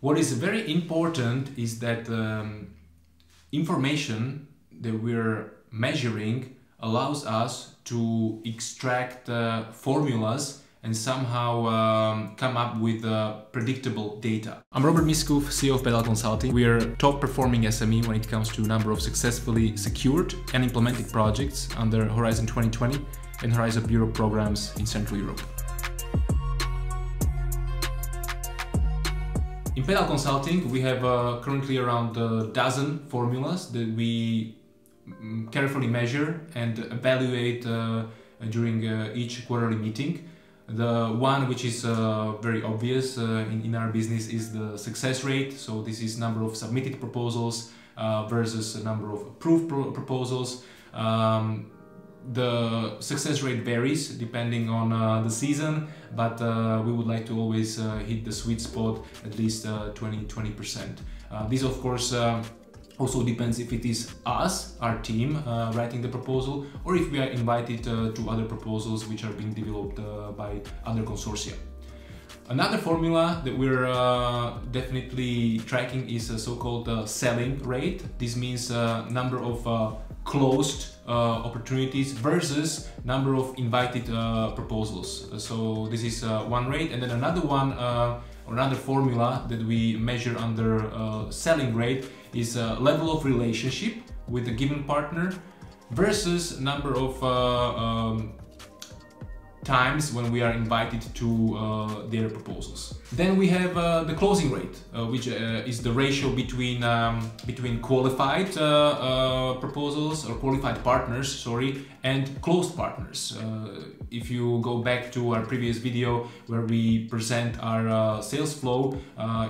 What is very important is that information that we're measuring allows us to extract formulas and somehow come up with predictable data. I'm Robert Miskov, CEO of Pedal Consulting. We are top performing SME when it comes to number of successfully secured and implemented projects under Horizon 2020 and Horizon Europe programs in Central Europe. In Pedal Consulting, we have currently around a dozen formulas that we carefully measure and evaluate during each quarterly meeting. The one which is very obvious in our business is the success rate. So this is number of submitted proposals versus the number of approved proposals. The success rate varies depending on the season, but we would like to always hit the sweet spot at least 20%. This of course also depends if it is us, our team, writing the proposal, or if we are invited to other proposals which are being developed by other consortia. Another formula that we're definitely tracking is a so-called selling rate. This means number of closed opportunities versus number of invited proposals. So this is one rate, and then another one or another formula that we measure under selling rate is level of relationship with a given partner versus number of times when we are invited to their proposals. Then we have the closing rate, which is the ratio between qualified proposals or qualified partners, sorry, and closed partners. If you go back to our previous video where we present our sales flow,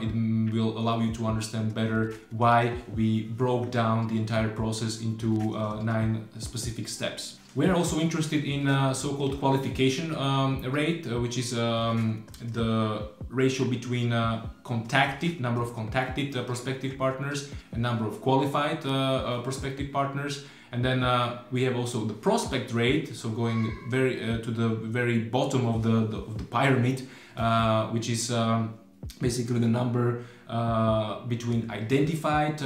it will allow you to understand better why we broke down the entire process into 9 specific steps. We're also interested in so-called qualification rate, which is the ratio between number of contacted prospective partners and number of qualified prospective partners. And then we have also the prospect rate, so going to the very bottom of the pyramid, which is basically the number between identified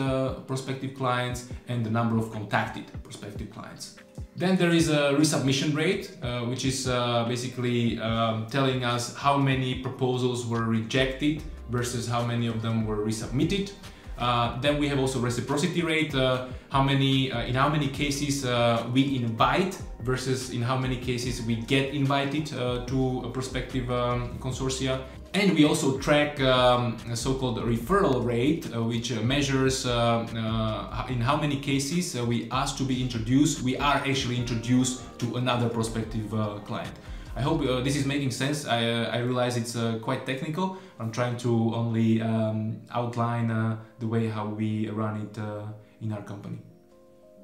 prospective clients and the number of contacted prospective clients. Then there is a resubmission rate, which is basically telling us how many proposals were rejected versus how many of them were resubmitted. Then we have also reciprocity rate, in how many cases we invite versus in how many cases we get invited to a prospective consortia. And we also track a so-called referral rate, which measures in how many cases we ask to be introduced, we are actually introduced to another prospective client. I hope this is making sense. I realize it's quite technical. I'm trying to only outline the way how we run it in our company.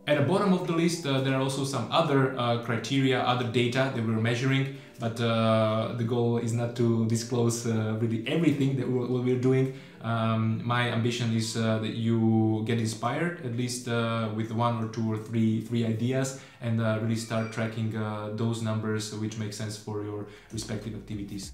At the bottom of the list, there are also some other criteria, other data that we're measuring, but the goal is not to disclose really everything that what we're doing. My ambition is that you get inspired, at least with 1 or 2 or 3 ideas, and really start tracking those numbers which make sense for your respective activities.